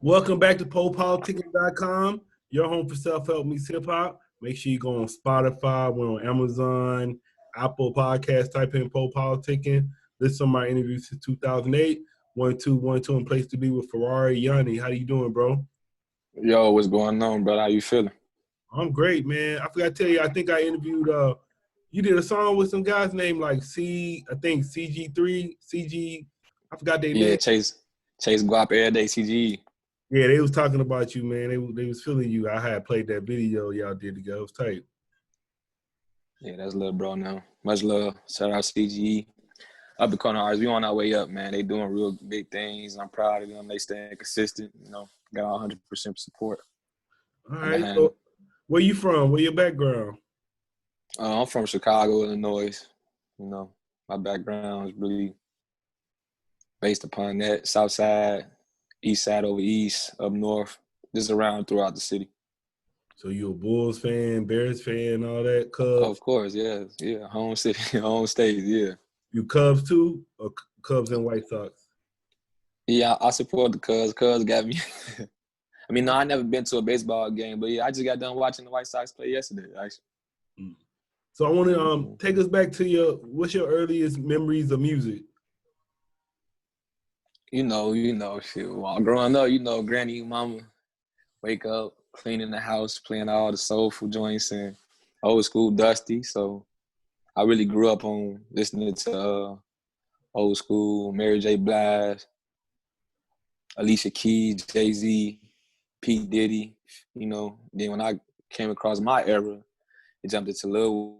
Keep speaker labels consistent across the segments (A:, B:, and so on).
A: Welcome back to PoPolitickin.com, your home for self-help meets hip-hop. Make sure you go on Spotify, we're on Amazon, Apple Podcasts, type in PoPolitickin. Listen to my interviews since 2008, 1212, and place to be with Farrari Yanni. How you doing, bro?
B: Yo, what's going on, brother? How you feeling?
A: I'm great, man. I forgot to tell you, I think I interviewed, you did a song with some guys named like CG3, I forgot their
B: Yeah,
A: name.
B: Chase Guap every day, CGE.
A: Yeah, they was talking about you, man. They was feeling you. I had played that video y'all did together. It was tight.
B: Yeah, that's little bro now. Much love. Shout out CGE. Up and corner artists, we on our way up, man. They doing real big things. I'm proud of them. They staying consistent. Got 100% support.
A: All right. So where you from? Where your background?
B: I'm from Chicago, Illinois. My background is really based upon that. South side, east side over east, up north, just around throughout the city.
A: So you a Bulls fan, Bears fan, all that, Cubs?
B: Of course, yeah. Home city, home state, yeah.
A: You Cubs too, or Cubs and White Sox?
B: Yeah, I support the Cubs. Cubs got me. I mean, no, I never been to a baseball game, but yeah, I just got done watching the White Sox play yesterday, actually.
A: So I want to take us back to what's your earliest memories of music?
B: Shit. While growing up, granny, mama, wake up, cleaning the house, playing all the soulful joints and old school Dusty. So I really grew up on listening to old school Mary J. Blige, Alicia Keys, Jay-Z, P. Diddy. Then when I came across my era, it jumped into Lil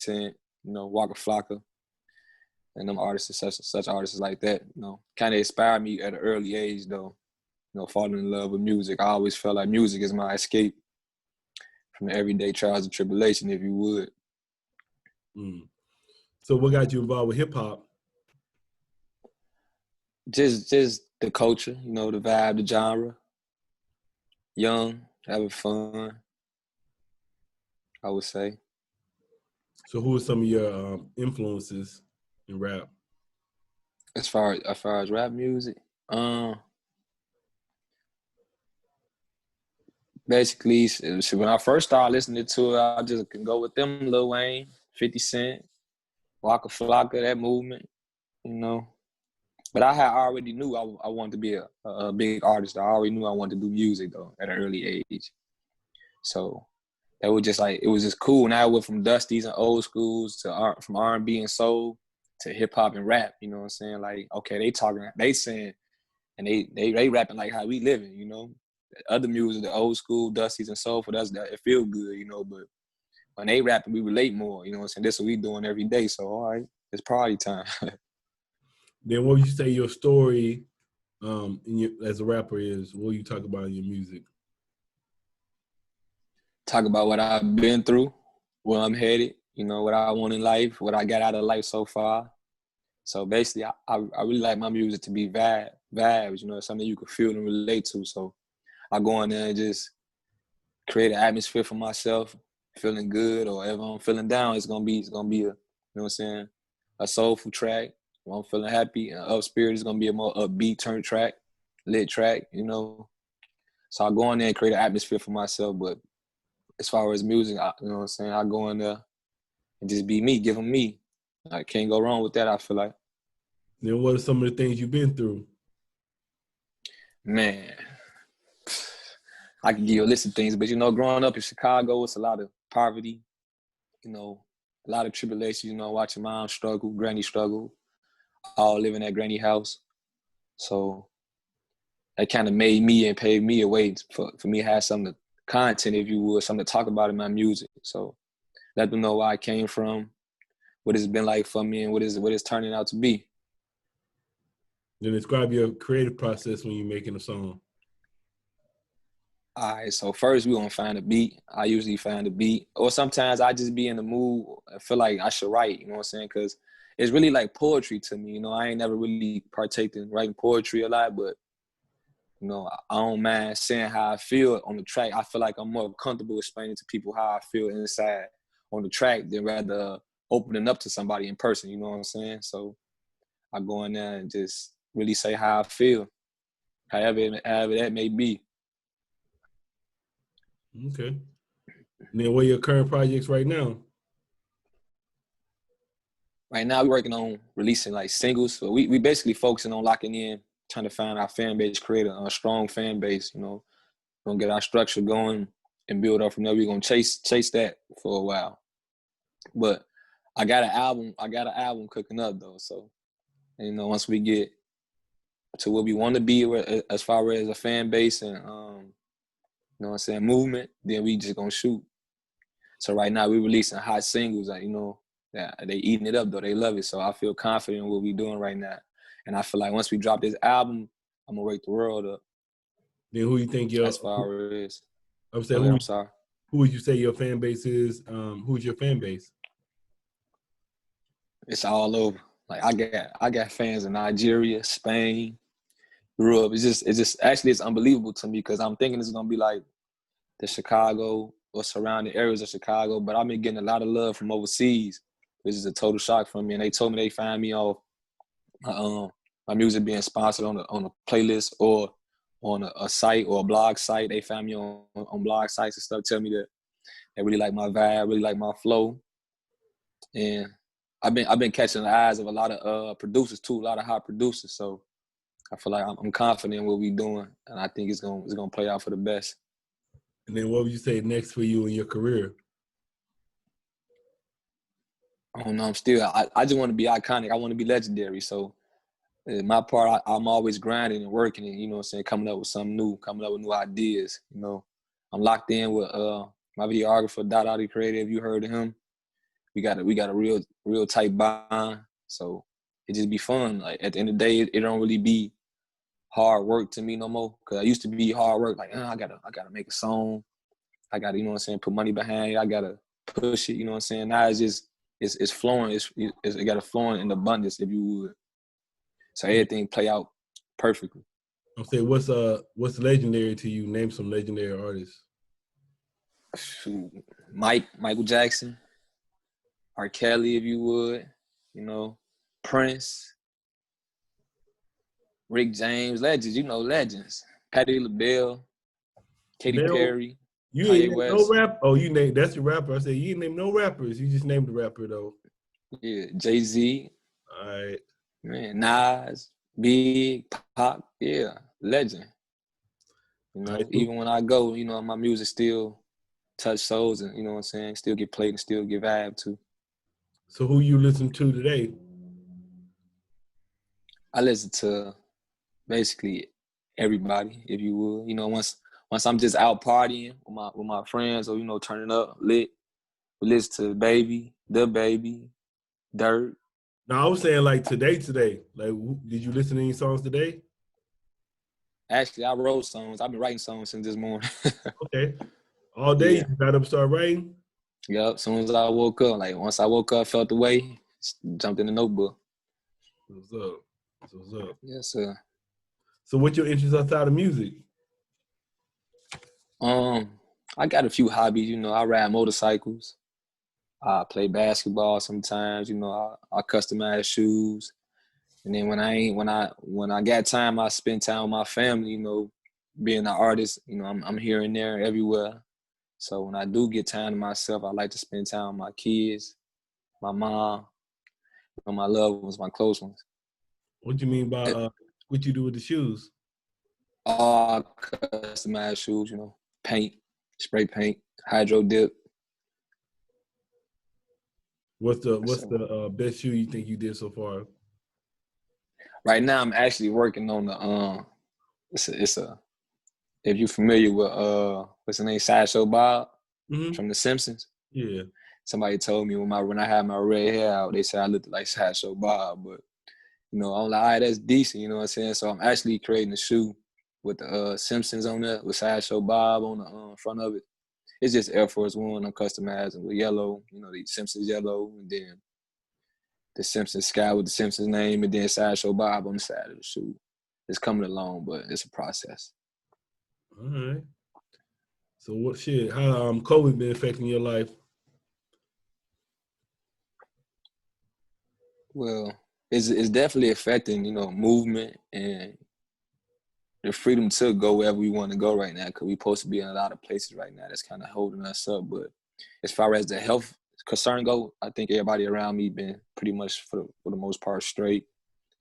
B: Wayne, Waka Flocka, and them artists, such artists like that, kind of inspired me at an early age, though, falling in love with music. I always felt like music is my escape from the everyday trials and tribulation, if you would.
A: So what got you involved with hip-hop?
B: Just the culture, the vibe, the genre. Young, having fun, I would say.
A: So who are some of your influences in rap?
B: As far as rap music, basically, when I first started listening to it, I just can go with them, Lil Wayne, 50 Cent, Waka Flocka, that movement, But I already knew I wanted to be a big artist. I already knew I wanted to do music, though, at an early age. So that was just it was just cool. Now I went from Dusties and old schools to from R&B and soul to hip hop and rap. You know what I'm saying? Like, okay, they saying, and they rapping like how we living. The other music, the old school Dusties and soul, for us, that it feel good. But when they rapping, we relate more. You know what I'm saying? This is what we doing every day. So all right, it's party time.
A: Then what would you say your story as a rapper is? What you talk about in your music?
B: Talk about what I've been through, where I'm headed, what I want in life, what I got out of life so far. So basically, I really like my music to be vibes, something you can feel and relate to. So I go in there and just create an atmosphere for myself, feeling good, or if I'm feeling down, it's gonna be a soulful track. When I'm feeling happy and up spirit, it's gonna be a more upbeat turn track, lit track, So I go in there and create an atmosphere for myself. But as far as music, I go in there and just be me, give them me. I can't go wrong with that, I feel like.
A: Then what are some of the things you've been through?
B: Man, I can give you a list of things, but growing up in Chicago, it's a lot of poverty, a lot of tribulations, watching mom struggle, granny struggle, all living at granny house. So that kind of made me and paved me a way for me to have some content, if you would, something to talk about in my music. So let them know where I came from, what it's been like for me, and what it's turning out to be.
A: Then describe your creative process when you're making a song.
B: All right, so first we're gonna find a beat. I usually find a beat, or sometimes I just be in the mood. I feel like I should write, you know what I'm saying? Because it's really like poetry to me. I ain't never really partaked in writing poetry a lot, but I don't mind saying how I feel on the track. I feel like I'm more comfortable explaining to people how I feel inside on the track than rather opening up to somebody in person, you know what I'm saying? So I go in there and just really say how I feel. however that may be.
A: Okay. And then what are your current projects right now?
B: Right now, we're working on releasing like singles. So we basically focusing on locking in, trying to find our fan base, create a strong fan base. Gonna get our structure going and build up from there. We're gonna chase that for a while. But I got an album cooking up though. So once we get to what we want to be as far as a fan base and movement, then we just gonna shoot. So right now we're releasing hot singles, that they eating it up though. They love it. So I feel confident in what we're doing right now. And I feel like once we drop this album, I'm gonna wake the world up.
A: Then who you think
B: as far as
A: I'm saying
B: I'm sorry.
A: Who would you say your fan base is? Who's your fan base?
B: It's all over. Like I got fans in Nigeria, Spain, Europe. It's unbelievable to me because I'm thinking it's gonna be like the Chicago or surrounding areas of Chicago, but I've been getting a lot of love from overseas, which is a total shock for me. And they told me they find me off my music being sponsored on a playlist or on a site or a blog site. They found me on blog sites and stuff, tell me that they really like my vibe, really like my flow. And I've been catching the eyes of a lot of producers too, a lot of hot producers. So I feel like I'm confident in what we're doing, and I think it's gonna play out for the best.
A: And then what would you say next for you in your career?
B: I don't know. I just want to be iconic. I want to be legendary. So my part, I'm always grinding and working and, coming up with something new, coming up with new ideas. I'm locked in with my videographer, Dot Creative. You heard of him. We got a real tight bond. So it just be fun. Like at the end of the day, it don't really be hard work to me no more. Cause I used to be hard work. Like I gotta make a song. I gotta put money behind it. I gotta push it. Now it's just it's flowing. It got to flowing in abundance, if you would. So everything play out perfectly.
A: I'm saying what's legendary to you? Name some legendary artists.
B: Shoot. Michael Jackson, R. Kelly, if you would, Prince, Rick James, legends. Patti LaBelle, Katy Perry,
A: You
B: Kanye
A: ain't named no rap. Oh, you named that's the rapper. I said you ain't named no rappers. You just named the rapper though.
B: Yeah, Jay-Z.
A: All right.
B: Man, Nas, Big, Pop, yeah, legend.
A: Right,
B: even when I go, my music still touch souls and, still get played and still get vibe to.
A: So who you listen to today?
B: I listen to basically everybody, if you would. Once I'm just out partying with my friends or, turning up lit, we listen to Baby, The Baby, Dirt.
A: No, I was saying like today. Like, did you listen to any songs today?
B: Actually, I wrote songs. I've been writing songs since this morning.
A: Okay. All day
B: Yeah.
A: you got up, start writing?
B: Yep. As soon as I woke up, once I woke up, felt the way, jumped in the notebook.
A: What's up? What's up?
B: Yes, sir.
A: So what's your interest outside of music?
B: I got a few hobbies. I ride motorcycles. I play basketball sometimes. I customize shoes. And then when I got time, I spend time with my family. Being an artist, I'm here and there, everywhere. So when I do get time to myself, I like to spend time with my kids, my mom, my loved ones, my close ones.
A: What you mean by what you do with the shoes?
B: All customized shoes, paint, spray paint, hydro dip.
A: What's the best shoe you think you did so far?
B: Right now, I'm actually working on the if you're familiar with what's the name, Sideshow Bob from The Simpsons.
A: Yeah.
B: Somebody told me when I had my red hair out, they said I looked like Sideshow Bob, but I'm like, all right, that's decent, you know what I'm saying? So I'm actually creating a shoe with the Simpsons on there, with Sideshow Bob on the front of it. It's just Air Force One. I'm customizing with yellow, the Simpsons yellow, and then the Simpsons sky with the Simpsons name, and then Sideshow Bob on the side of the shoe. It's coming along, but it's a process.
A: All right. So how COVID been affecting your life?
B: Well, it's definitely affecting, movement and the freedom to go wherever we want to go right now, because we're supposed to be in a lot of places right now that's kind of holding us up. But as far as the health concern go, I think everybody around me been pretty much for the most part straight,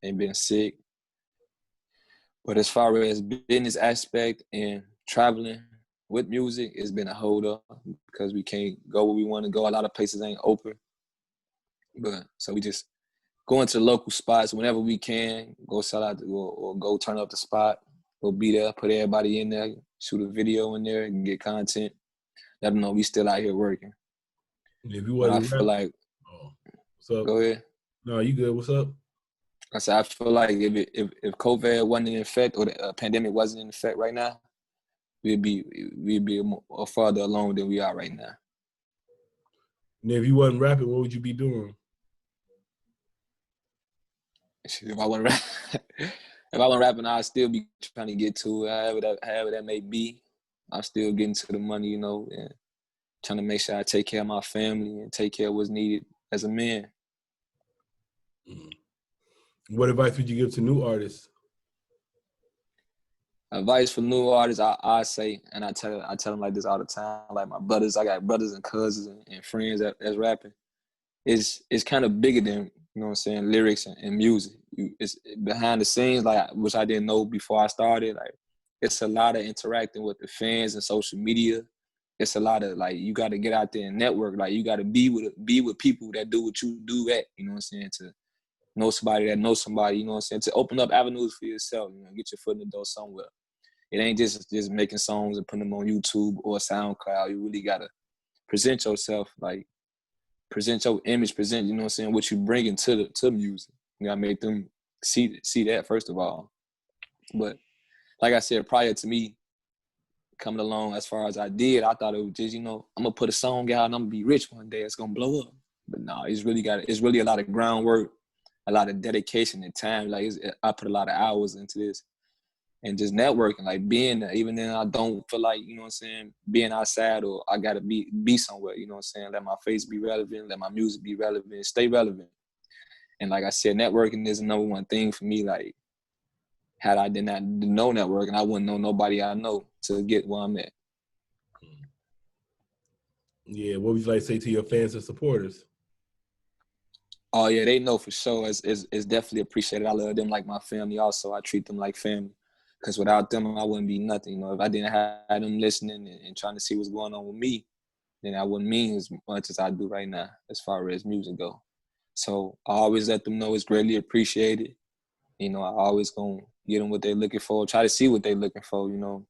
B: ain't been sick. But as far as business aspect and traveling with music, it's been a hold up because we can't go where we want to go. A lot of places ain't open. But so we just go into local spots whenever we can, go sell out or go turn up the spot, go be there, put everybody in there, shoot a video in there and get content. Let them know we still out here working.
A: If you
B: But I
A: wasn't
B: feel like,
A: what's up?
B: Go ahead.
A: No, you good. What's up?
B: I said, I feel like if COVID wasn't in effect or the pandemic wasn't in effect right now, we'd be farther along than we are right now.
A: And if you wasn't rapping, what would you be doing?
B: If I wasn't rapping, I'd still be trying to get to it, however that may be. I'm still getting to the money, you know, and trying to make sure I take care of my family and take care of what's needed as a man.
A: What advice would you give to new artists?
B: Advice for new artists, I say, and I tell them like this all the time. Like my brothers, I got brothers and cousins and friends that's rapping. It's kind of bigger than, you know what I'm saying, lyrics and music. It's behind the scenes, like, which I didn't know before I started. Like, it's a lot of interacting with the fans and social media. It's a lot of, like, you got to get out there and network. Like, you got to be with people that do what you do at, you know what I'm saying, to know somebody that knows somebody, you know what I'm saying, to open up avenues for yourself, you know, get your foot in the door somewhere. It ain't just making songs and putting them on YouTube or SoundCloud. You really got to present yourself, like, present your image, you know what I'm saying, what you bring into music. You gotta make them see that first of all. But like I said, prior to me coming along as far as I did, I thought it was just, you know, I'm gonna put a song out and I'm gonna be rich one day. It's gonna blow up. But no, it's really a lot of groundwork, a lot of dedication and time. Like, I put a lot of hours into this. And just networking, like being there, even then I don't feel like, you know what I'm saying, being outside, or I gotta be somewhere, you know what I'm saying, let my face be relevant, let my music be relevant, stay relevant. And like I said, networking is the number one thing for me. Like, had I did not know networking, I wouldn't know nobody I know to get where I'm at.
A: Yeah, what would you like to say to your fans and supporters?
B: Oh yeah, they know for sure. It's definitely appreciated. I love them like my family also. I treat them like family. Because without them, I wouldn't be nothing. You know, if I didn't have them listening and trying to see what's going on with me, then I wouldn't mean as much as I do right now as far as music go. So I always let them know it's greatly appreciated. You know, I always gonna get them what they're looking for, try to see what they're looking for, you know,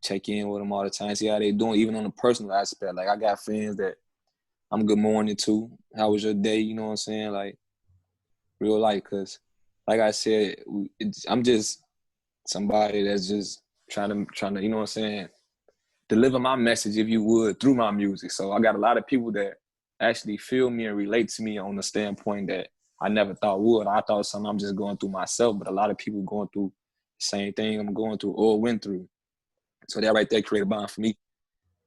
B: check in with them all the time, see how they doing, even on a personal aspect. Like, I got friends that I'm good morning to. How was your day? You know what I'm saying? Like, real life. Because like I said, I'm just somebody that's just trying to, you know what I'm saying, deliver my message, if you would, through my music. So I got a lot of people that actually feel me and relate to me on the standpoint that I never thought would. I thought something I'm just going through myself, but a lot of people going through the same thing I'm going through or went through. So that right there created a bond for me.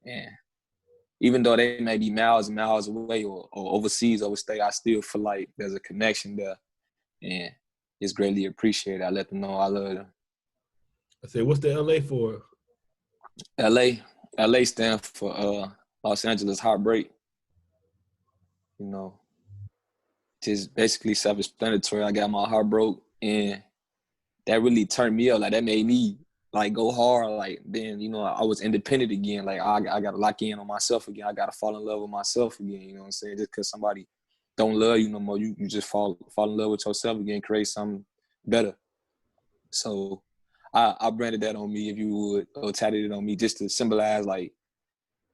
B: And even though they may be miles and miles away or overseas, overstay, I still feel like there's a connection there. And it's greatly appreciated. I let them know I love them.
A: I said, what's the LA for?
B: LA stands for Los Angeles Heartbreak. You know, just basically self-explanatory. I got my heart broke, and that really turned me up. Like, that made me like go hard. Like, then, you know, I was independent again. Like, I got to lock in on myself again. I got to fall in love with myself again. You know what I'm saying? Just because somebody don't love you no more, you just fall in love with yourself again, create something better. So I branded that on me, if you would, or tatted it on me, just to symbolize, like,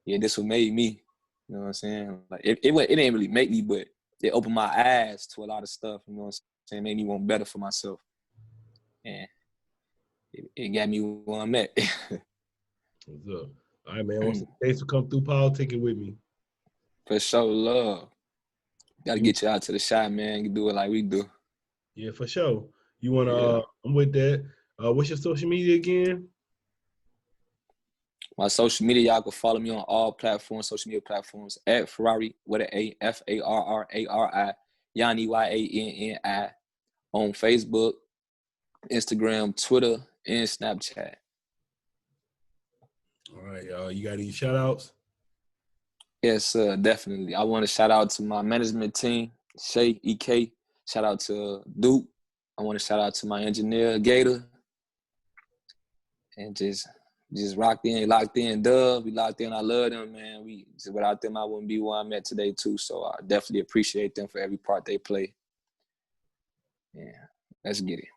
B: yeah, this what made me. You know what I'm saying? Like, it didn't really make me, but it opened my eyes to a lot of stuff. You know what I'm saying? Made me want better for myself, and it got me where I'm at.
A: What's up? All right, man. Thanks for coming through politicking with me.
B: For sure, love. Got to get you out to the shop, man. You do it like we do.
A: Yeah, for sure. You want to, I'm with that. What's your social media again?
B: My social media, y'all can follow me on all platforms, social media platforms, at Farrari, with an A, Farrari, Yanni, Yanni, on Facebook, Instagram, Twitter, and Snapchat.
A: All right, you got any shout outs?
B: Yes, definitely. I want to shout out to my management team, Shay, EK. Shout out to Duke. I want to shout out to my engineer, Gator. And just locked in, Dub. We locked in. I love them, man. Without them, I wouldn't be where I'm at today, too. So I definitely appreciate them for every part they play. Yeah, let's get it.